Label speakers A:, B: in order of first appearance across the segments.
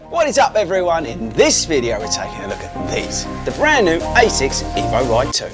A: What is up everyone? In this video we're taking a look at these, the brand new Asics Evoride 2.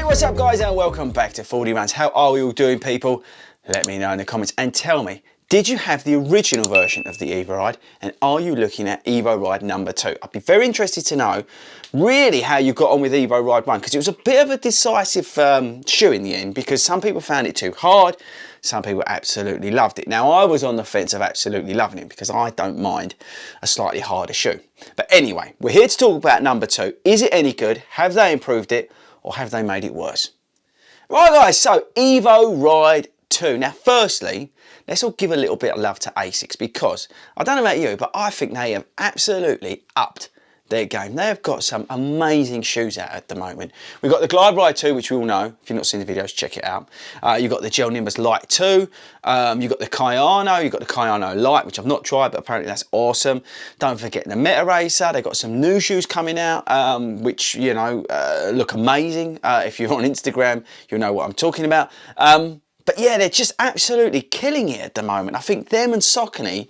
A: What's up guys and welcome back to FORDY RUNS. How are we all doing people? Let me know in the comments and tell me, did you have the original version of the Evoride and are you looking at Evoride number 2? I'd be very interested to know really how you got on with Evoride 1 because it was a bit of a decisive shoe in the end because some people found it too hard, some people absolutely loved it. Now I was on the fence of absolutely loving it because I don't mind a slightly harder shoe. But anyway, we're here to talk about number 2. Is it any good? Have they improved it? Or have they made it worse? Right guys, so Evoride 2. Now firstly, let's all give a little bit of love to Asics because, I don't know about you, but I think they have absolutely upped their game. They have got some amazing shoes out at the moment. We've got the Glide Ride 2, which we all know. If you've not seen the videos, check it out. You've got the Gel Nimbus Light 2. You've got the Kayano. You've got the Kayano Light, which I've not tried, but apparently that's awesome. Don't forget the Meta Racer. They've got some new shoes coming out, which, you know, look amazing. If you're on Instagram, you'll know what I'm talking about. But yeah, they're just absolutely killing it at the moment. I think them and Saucony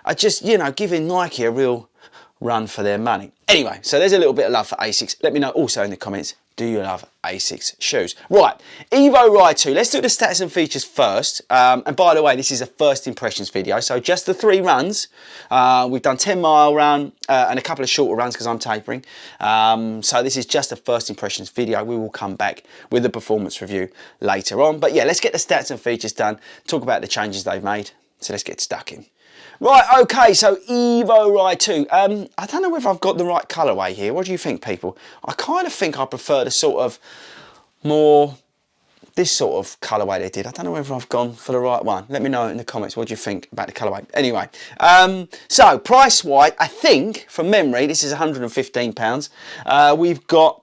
A: are just, you know, giving Nike a real run for their money. Anyway, so there's a little bit of love for Asics. Let me know also in the comments, do you love Asics shoes? Right, Evoride 2. Let's do the stats and features first. And by the way, this is a first impressions video. So just the 3 runs. We've done 10-mile run and a couple of shorter runs because I'm tapering. So this is just a first impressions video. We will come back with a performance review later on. But yeah, let's get the stats and features done. Talk about the changes they've made. So let's get stuck in. Right, okay, so Evoride 2. I don't know whether I've got the right colourway here. What do you think, people? I kind of think I prefer the sort of more, this sort of colourway they did. I don't know whether I've gone for the right one. Let me know in the comments what do you think about the colourway. Anyway, so price-wise, I think, from memory, this is £115. We've got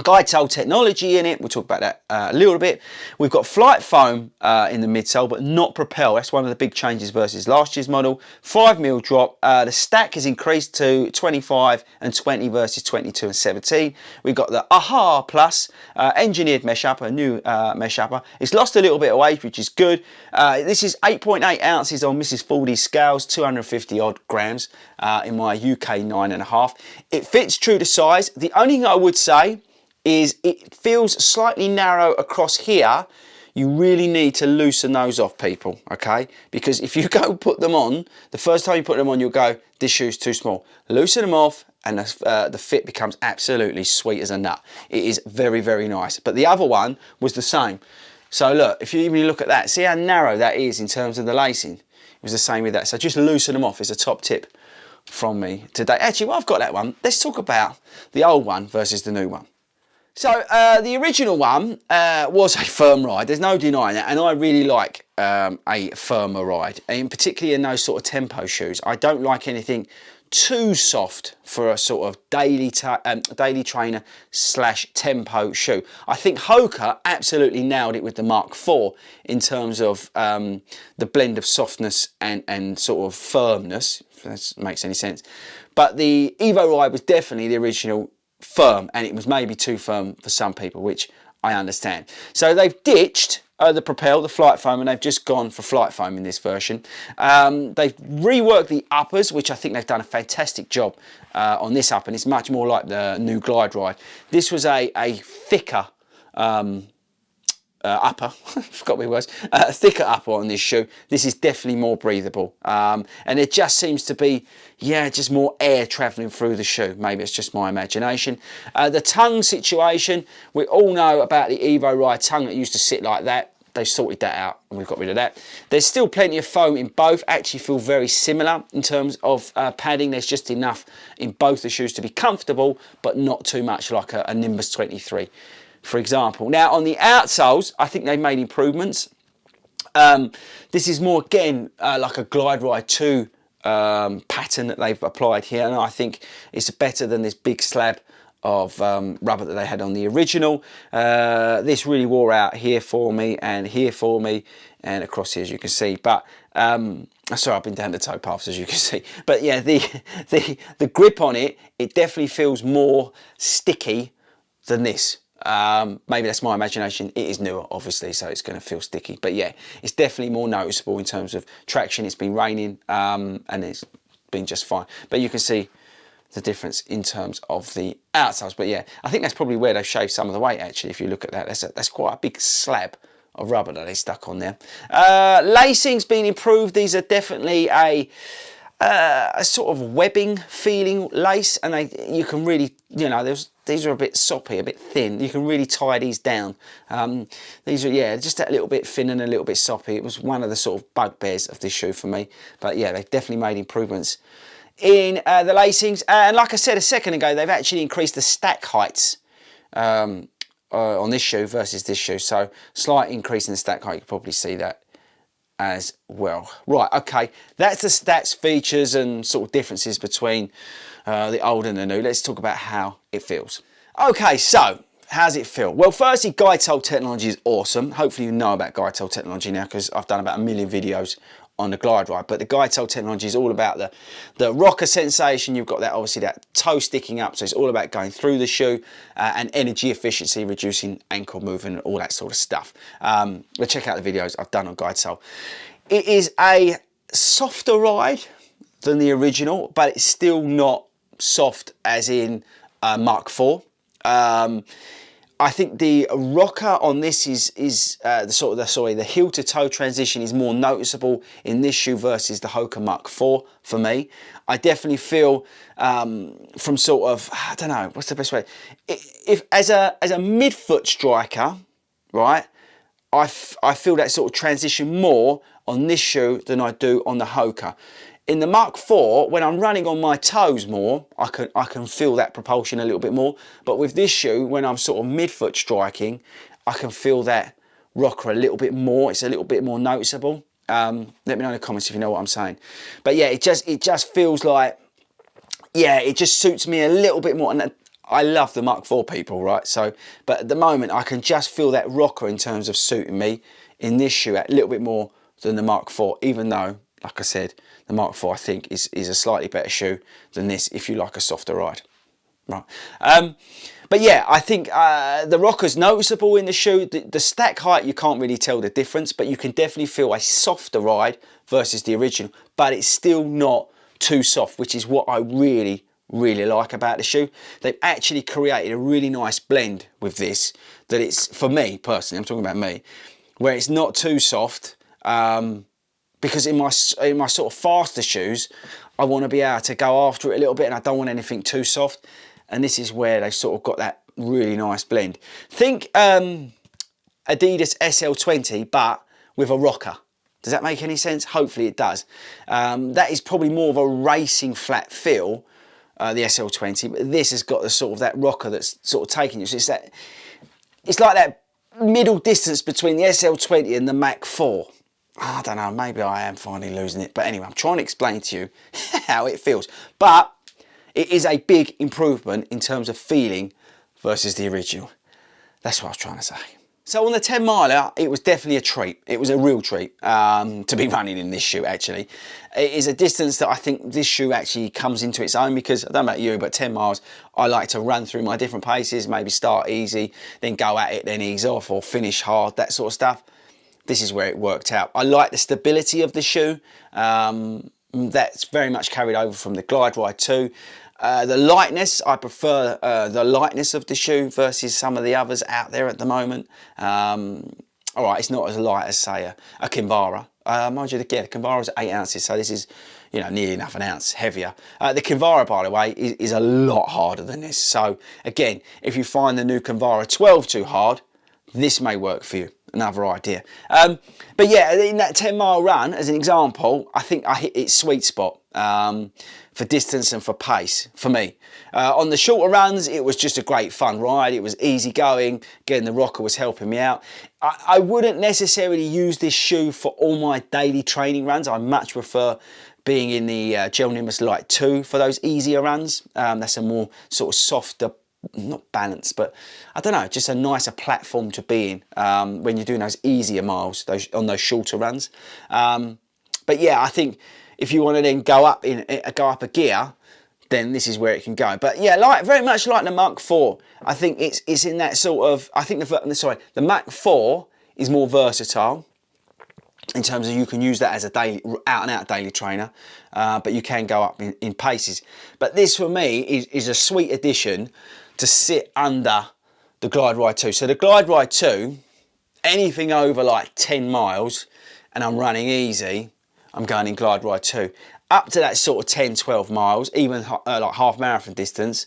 A: guide sole technology in it. We'll talk about that a little bit. We've got flight foam in the midsole, but not propel. That's one of the big changes versus last year's model. 5mm drop. The stack has increased to 25 and 20 versus 22 and 17. We've got the AHA Plus engineered mesh upper, a new mesh upper. It's lost a little bit of weight, which is good. This is 8.8 ounces on Mrs. FORDY'S scales, 250 odd grams in my UK 9.5. It fits true to size. The only thing I would say is it feels slightly narrow across here. You really need to loosen those off, people, okay? Because if you go put them on, the first time you put them on, you'll go, this shoe's too small. Loosen them off and the fit becomes absolutely sweet as a nut. It is very, very nice. But the other one was the same. So look, if you even look at that, see how narrow that is in terms of the lacing? It was the same with that. So just loosen them off is a top tip from me today. Actually, well, I've got that one. Let's talk about the old one versus the new one. So the original one was a firm ride, there's no denying that, and I really like a firmer ride, and particularly in those sort of tempo shoes. I don't like anything too soft for a sort of daily trainer / tempo shoe. I think Hoka absolutely nailed it with the Mark IV in terms of the blend of softness and sort of firmness, if that makes any sense. But the Evoride was definitely the original firm, and it was maybe too firm for some people, which I understand. So they've ditched the propel, the flight foam, and they've just gone for flight foam in this version. They've reworked the uppers, which I think they've done a fantastic job on this upper, and it's much more like the new Glide Ride. This was a thicker upper, forgot my words, thicker upper on this shoe. This is definitely more breathable, and it just seems to be, yeah, just more air travelling through the shoe. Maybe it's just my imagination. The tongue situation, we all know about the Evoride tongue that used to sit like that. they've sorted that out and we've got rid of that. There's still plenty of foam in both, actually feel very similar in terms of padding. There's just enough in both the shoes to be comfortable, but not too much like a Nimbus 23, for example. Now on the outsoles, I think they've made improvements. This is more, again, like a Glide Ride 2 pattern that they've applied here, and I think it's better than this big slab of rubber that they had on the original. This really wore out here for me and and across here, as you can see. But sorry, I've been down the toe paths, as you can see. But yeah, the grip on it, it definitely feels more sticky than this. Maybe that's my imagination. It is newer, obviously, so it's going to feel sticky. But yeah, it's definitely more noticeable in terms of traction. It's been raining and it's been just fine. But you can see the difference in terms of the outsoles. But yeah, I think that's probably where they've shaved some of the weight, actually, if you look at that. That's quite a big slab of rubber that they stuck on there. Lacing's been improved. These are definitely a sort of webbing feeling lace, and you can really, you know, these are a bit soppy, a bit thin. You can really tie these down. These are, yeah, just a little bit thin and a little bit soppy. It was one of the sort of bugbears of this shoe for me. But yeah, they've definitely made improvements in the lacings. And like I said a second ago, they've actually increased the stack heights on this shoe versus this shoe. So slight increase in the stack height, you can probably see that as well. Right, okay, that's the stats, features and sort of differences between the old and the new. Let's talk about how it feels. Okay, so how's it feel? Well, firstly, guide sole technology is awesome. Hopefully you know about guide sole technology now, because I've done about 1 million videos on the Glide Ride. But the guide sole technology is all about the rocker sensation. You've got that, obviously, that toe sticking up, so it's all about going through the shoe and energy efficiency, reducing ankle movement, all that sort of stuff. But check out the videos I've done on guide sole. It is a softer ride than the original, but it's still not soft as in Mark IV. I think the rocker on this is the heel to toe transition is more noticeable in this shoe versus the Hoka Mark IV for me. I definitely feel from sort of, I don't know, what's the best way? If as a midfoot striker, right, I feel that sort of transition more on this shoe than I do on the Hoka. In the Mark IV, when I'm running on my toes more, I can feel that propulsion a little bit more. But with this shoe, when I'm sort of midfoot striking, I can feel that rocker a little bit more. It's a little bit more noticeable. Let me know in the comments if you know what I'm saying. But yeah, it just feels like, yeah, it just suits me a little bit more. And I love the Mark IV, people, right? So, but at the moment, I can just feel that rocker in terms of suiting me in this shoe a little bit more than the Mark IV, even though, like I said, the Mark IV I think is a slightly better shoe than this if you like a softer ride. Right. But yeah, I think the rocker's noticeable in the shoe. The stack height, you can't really tell the difference, but you can definitely feel a softer ride versus the original, but it's still not too soft, which is what I really like about the shoe. They've actually created a really nice blend with this, that it's, for me personally, I'm talking about me, where it's not too soft, because in my sort of faster shoes, I want to be able to go after it a little bit and I don't want anything too soft. And this is where they've sort of got that really nice blend. Think Adidas SL20, but with a rocker. Does that make any sense? Hopefully it does. That is probably more of a racing flat feel, the SL20, but this has got the sort of that rocker that's sort of taking you. So it's like that middle distance between the SL20 and the Mach 4. I don't know, maybe I am finally losing it. But anyway, I'm trying to explain to you how it feels. But it is a big improvement in terms of feeling versus the original. That's what I was trying to say. So on the 10 miler, it was definitely a treat. It was a real treat to be running in this shoe, actually. It is a distance that I think this shoe actually comes into its own, because I don't know about you, but 10 miles, I like to run through my different paces, maybe start easy, then go at it, then ease off, or finish hard, that sort of stuff. This is where it worked out. I like the stability of the shoe. That's very much carried over from the Glide Ride 2. The lightness, I prefer the lightness of the shoe versus some of the others out there at the moment. All right, it's not as light as, say, a Kinvara. Mind you, the Kinvara is 8 ounces, so this is, you know, nearly enough an ounce heavier. The Kinvara, by the way, is a lot harder than this. So again, if you find the new Kinvara 12 too hard, this may work for you. another idea. But yeah, in that 10-mile run, as an example, I think I hit its sweet spot for distance and for pace for me. On the shorter runs, it was just a great fun ride. It was easy going. Again, the rocker was helping me out. I wouldn't necessarily use this shoe for all my daily training runs. I much prefer being in the Gel Nimbus Light 2 for those easier runs. That's a more sort of softer, not balanced, but I don't know, just a nicer platform to be in when you're doing those easier miles, on those shorter runs. But yeah, I think if you want to then go up a gear, then this is where it can go. But yeah, very much like the Mach 4, I think it's in that sort of. I think the Mach 4 is more versatile in terms of you can use that as a daily, out and out daily trainer, but you can go up in paces. But this for me is a sweet addition to sit under the Glide Ride 2. So the Glide Ride 2, anything over like 10 miles and I'm running easy, I'm going in Glide Ride 2. Up to that sort of 10, 12 miles, even like half marathon distance,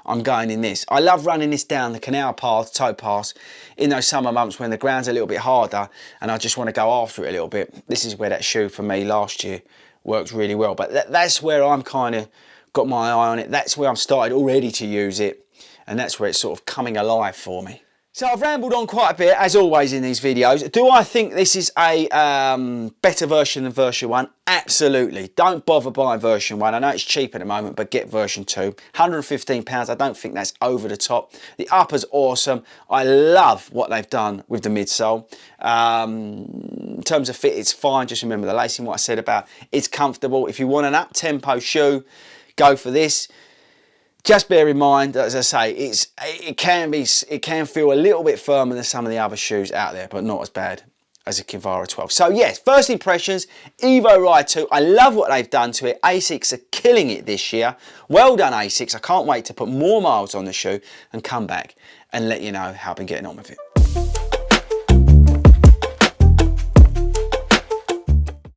A: I'm going in this. I love running this down the canal path, towpaths, in those summer months when the ground's a little bit harder and I just want to go after it a little bit. This is where that shoe for me last year worked really well. But that's where I'm kind of got my eye on it. That's where I'm started already to use it. And that's where it's sort of coming alive for me. So I've rambled on quite a bit, as always in these videos. Do I think this is a better version than version 1? Absolutely. Don't bother buying version 1. I know it's cheap at the moment, but get version 2. £115, I don't think that's over the top. The upper's awesome. I love what they've done with the midsole. In terms of fit, it's fine. Just remember the lacing, what I said about it's comfortable. If you want an up-tempo shoe, go for this. Just bear in mind, as I say, it can feel a little bit firmer than some of the other shoes out there, but not as bad as a Kinvara 12. So yes, first impressions, Evoride 2. I love what they've done to it. Asics are killing it this year. Well done, Asics. I can't wait to put more miles on the shoe and come back and let you know how I've been getting on with it.